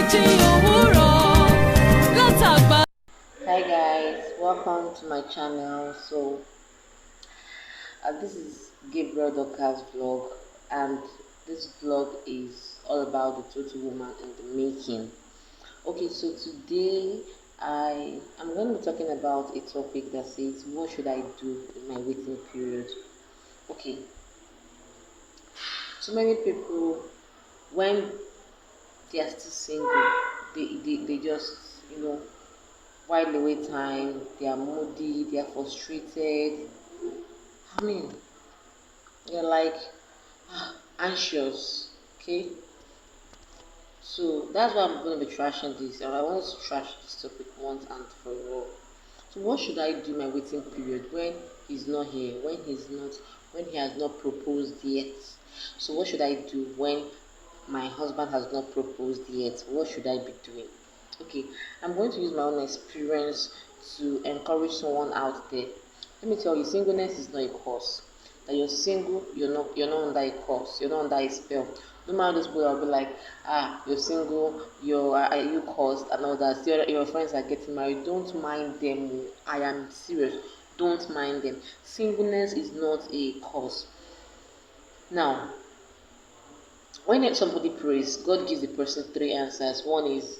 Hi guys, welcome to my channel. So this is Gabriel Dorcas vlog, and this vlog is all about the total woman in the making. Okay, so today I am going to be talking about a topic that says, what should I do in my waiting period? Okay, so many people, when they are still single, they just, while they wait time, they are moody, they are frustrated. I mean, they're like anxious. Okay, so that's why I'm going to be trashing this, and I want to trash this topic once and for all. So what should I do in my waiting period when he's not here, when he has not proposed yet? So what should I do when my husband has not proposed yet? What should I be doing? Okay, I'm going to use my own experience to encourage someone out there. Let me tell you, singleness is not a curse. That you're single, you're not under a curse, you're not under a spell. No matter those people will be like, you're single, are you cursed and all that. Your friends are getting married. Don't mind them. I am serious. Don't mind them. Singleness is not a curse. Now, when somebody prays, God gives the person three answers. One is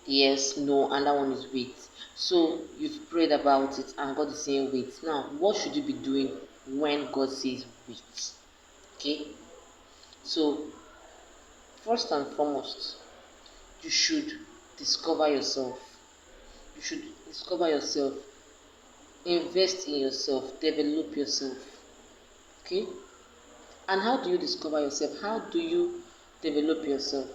yes, no, and that one is wait. So you've prayed about it and God is saying wait. Now, what should you be doing when God says wait? Okay, so first and foremost, you should discover yourself. You should discover yourself, invest in yourself, develop yourself. Okay, and how do you discover yourself? How do you develop yourself?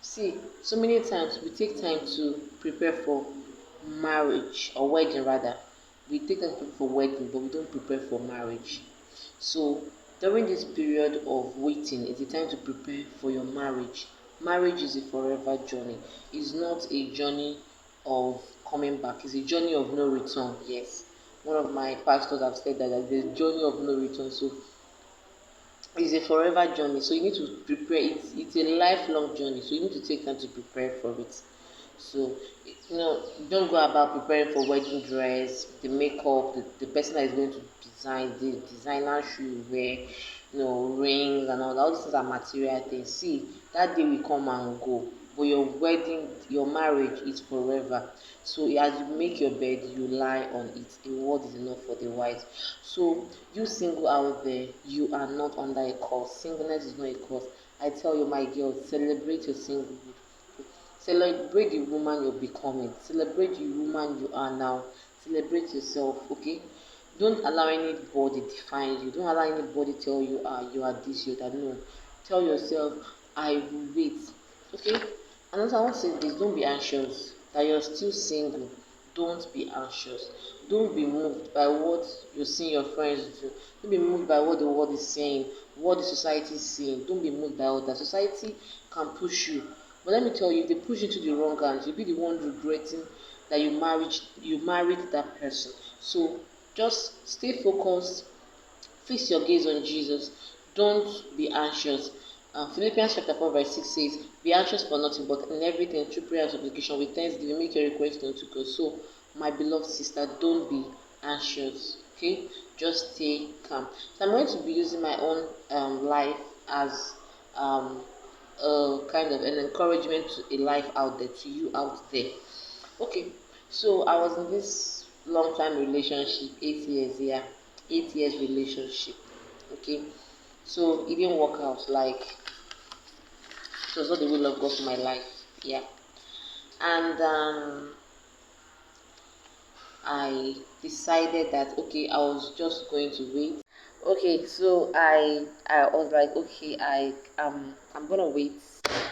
See, so many times we take time to prepare for marriage or wedding rather. We take time to prepare for wedding, but we don't prepare for marriage. So during this period of waiting, it's the time to prepare for your marriage. Marriage is a forever journey. It's not a journey of coming back. It's a journey of no return. Yes, one of my pastors have said that there's a journey of no return. So it's a forever journey, so you need to prepare. It's a lifelong journey, so you need to take time to prepare for it. So don't go about preparing for wedding dress, the makeup, the person that is going to design the designer shoe you wear, rings and all these things are material things. See, that day will come and go, but your wedding, your marriage is forever. So as you make your bed, you lie on it. A word is enough for the wise. So you single out there, you are not under a curse. Singleness is not a curse. I tell you, my girl, celebrate your singlehood. Celebrate the woman you're becoming. Celebrate the woman you are now. Celebrate yourself, okay? Don't allow anybody define you. Don't allow anybody tell you, you are this, you are that. No. Tell yourself, I will wait. Okay? And also I want to say this, don't be anxious. That you're still single. Don't be anxious. Don't be moved by what you're seeing your friends do. Don't be moved by what the world is saying, what the society is saying. Don't be moved by all that. Society can push you. But let me tell you, if they push you to the wrong hands, you'll be the one regretting that you married that person. So just stay focused, fix your gaze on Jesus. Don't be anxious. Philippians chapter 4 verse 6 says, be anxious for nothing, but in everything through prayer and supplication with thanksgiving make your request unto God. So my beloved sister, don't be anxious. Okay, just stay calm. So I'm going to be using my own life as a kind of an encouragement to a life out there, to you out there. Okay, so I was in this long time relationship, 8 years, yeah, 8 years relationship. Okay, so it didn't work out. Like, it was not the will of God for my life. Yeah, and I decided that okay, I was just going to wait. Okay, so I was like, okay, I'm gonna wait.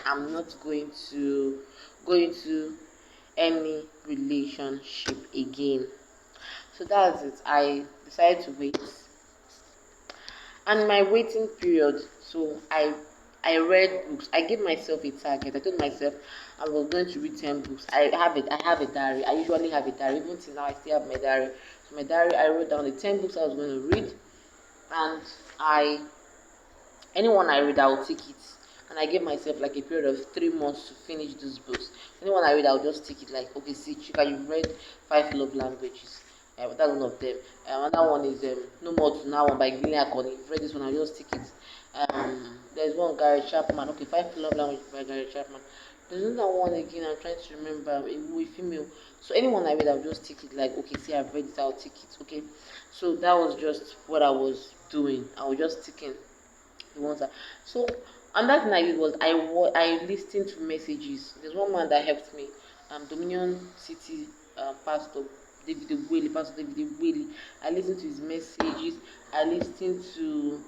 I'm not going to go into any relationship again. So that's it. I decided to wait, and my waiting period. So I read books. I gave myself a target. I told myself I was going to read 10 books. I have it. I have a diary. I usually have a diary. Even till now, I still have my diary. So my diary, I wrote down the 10 books I was going to read, and anyone I read, I will take it. and I gave myself like a period of 3 months to finish those books. Anyone I read, I'll just take it like, okay, see, Chika, you've read five love languages. That's one of them. Another one is No More to Now by Gillian Akoni. You've read this one, I'll just take it. There's one, Gary Chapman. Okay, five love languages by Gary Chapman. There's another one again, I'm trying to remember, a female. So anyone I read, I'll just take it like, okay, see, I've read it, I'll take it, okay? So that was just what I was doing. I was just taking the ones that. So another thing I did was I listened to messages. There's one man that helped me, Dominion City Pastor Pastor David Whaley. I listened to his messages. I listened to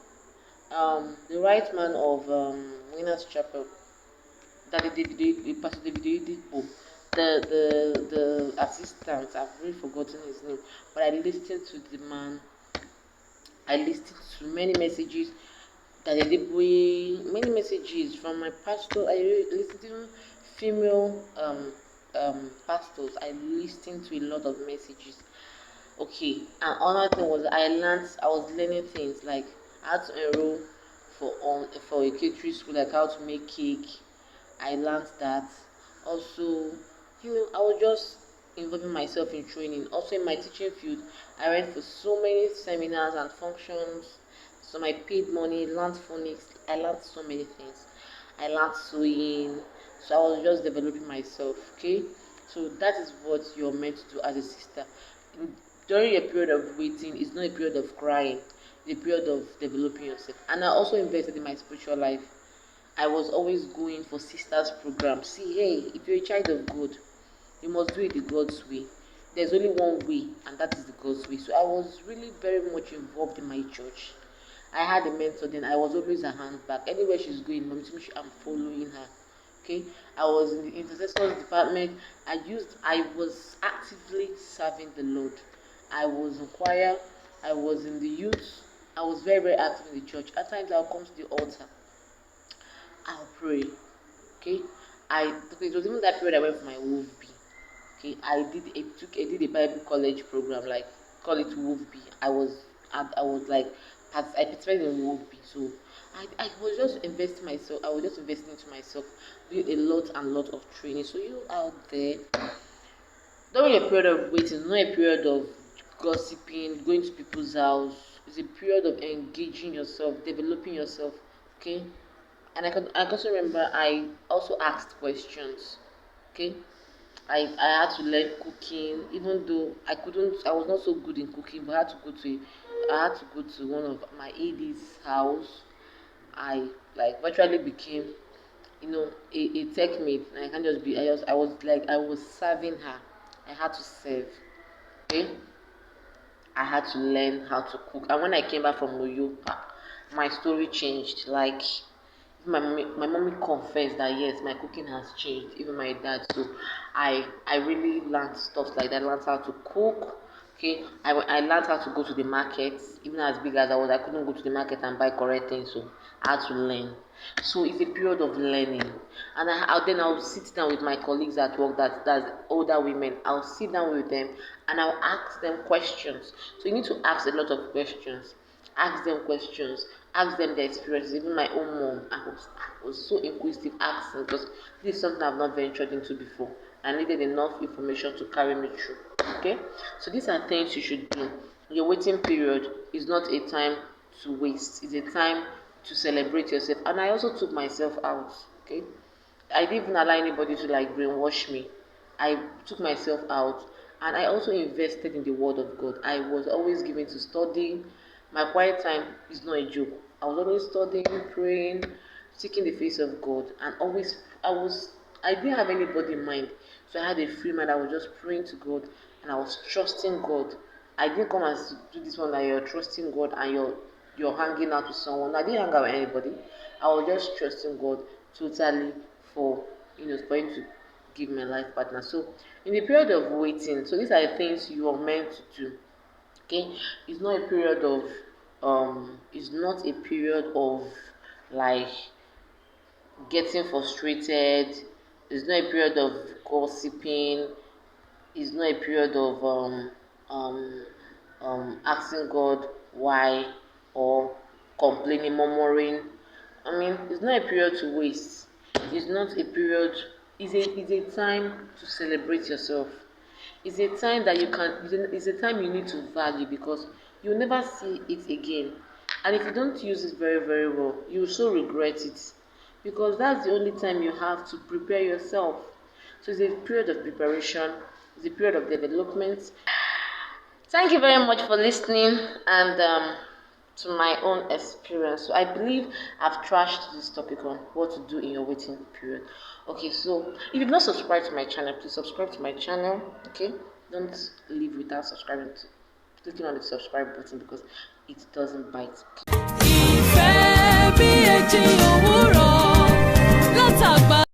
the right man of Winners Chapel, Pastor David Dipo, the assistant. I've really forgotten his name, but I listened to the man. I listened to many messages that they did, many messages from my pastor. I listened to female pastors. I listened to a lot of messages. Okay, and another thing was I was learning things like how to enroll for a catering school, like how to make cake. I learned that. Also, I was just involving myself in training. Also, in my teaching field, I went for so many seminars and functions. So I paid money, learned phonics. I learned so many things. I learned sewing. So I was just developing myself. Okay, so that is what you're meant to do as a sister. During a period of waiting, it's not a period of crying. It's a period of developing yourself. And I also invested in my spiritual life. I was always going for sisters programs. See, hey, if you're a child of God, you must do it the God's way. There's only one way, and that is the God's way. So I was really very much involved in my church. I had a mentor then. I was always a handbag. Anywhere she's going, I'm following her. Okay, I was in the intercessors department. I was actively serving the Lord. I was in choir. I was in the youth. I was very, very active in the church. At times I'll come to the altar. I'll pray. Okay. It was even that period I went for my WOVB. Okay. I did a Bible college program, like call it WOVB. I was like I participated in WOVB. So I was just investing myself. I was just investing into myself, doing a lot and lot of training. So you out there, during a period of waiting, not a period of gossiping, going to people's house. It's a period of engaging yourself, developing yourself. Okay. And I can also remember I also asked questions. Okay, I had to learn cooking, even though I was not so good in cooking, but I had to go to one of my AD's house. I like virtually became a tech mate. And I can't just be I was serving her. I had to serve. Okay, I had to learn how to cook. And when I came back from Oyo, my story changed. Like my mommy confessed that yes, my cooking has changed. Even my dad. So I really learned stuff like that. I learned how to cook. Okay, I learned how to go to the market. Even as big as I was, I couldn't go to the market and buy correct things. So I had to learn. So it's a period of learning. And I'll sit down with my colleagues at work that's older women. I'll sit down with them and I'll ask them questions. So you need to ask a lot of questions. Ask them questions, ask them their experiences. Even my own mom, I was so inquisitive asking because this is something I've not ventured into before. I needed enough information to carry me through. Okay, so these are things you should do. Your waiting period is not a time to waste, it's a time to celebrate yourself. And I also took myself out. Okay, I didn't even allow anybody to like brainwash me. I took myself out and I also invested in the word of God. I was always given to studying. My quiet time is not a joke. I was always studying, praying, seeking the face of God, and always I didn't have anybody in mind. So I had a free mind. I was just praying to God and I was trusting God. I didn't come and do this one that you're trusting God and you're hanging out with someone. I didn't hang out with anybody. I was just trusting God totally for for him to give my life partner. So in the period of waiting, so these are the things you are meant to do. Okay, it's not a period of like getting frustrated. It's not a period of gossiping. It's not a period of asking God why or complaining, murmuring. I mean, it's not a period to waste. It's not a period. It's a time to celebrate yourself. It's a time that you can. It's a time you need to value because you'll never see it again. And if you don't use it very well, you'll so regret it because that's the only time you have to prepare yourself. So it's a period of preparation. It's a period of development. Thank you very much for listening and to my own experience. So I believe I've trashed this topic on what to do in your waiting period. Okay, so if you've not subscribed to my channel, please subscribe to my channel. Okay, don't leave without subscribing to clicking on the subscribe button because it doesn't bite. Ìfẹ́ bí ẹ̀jẹ̀ òwúrọ̀ látàgbà.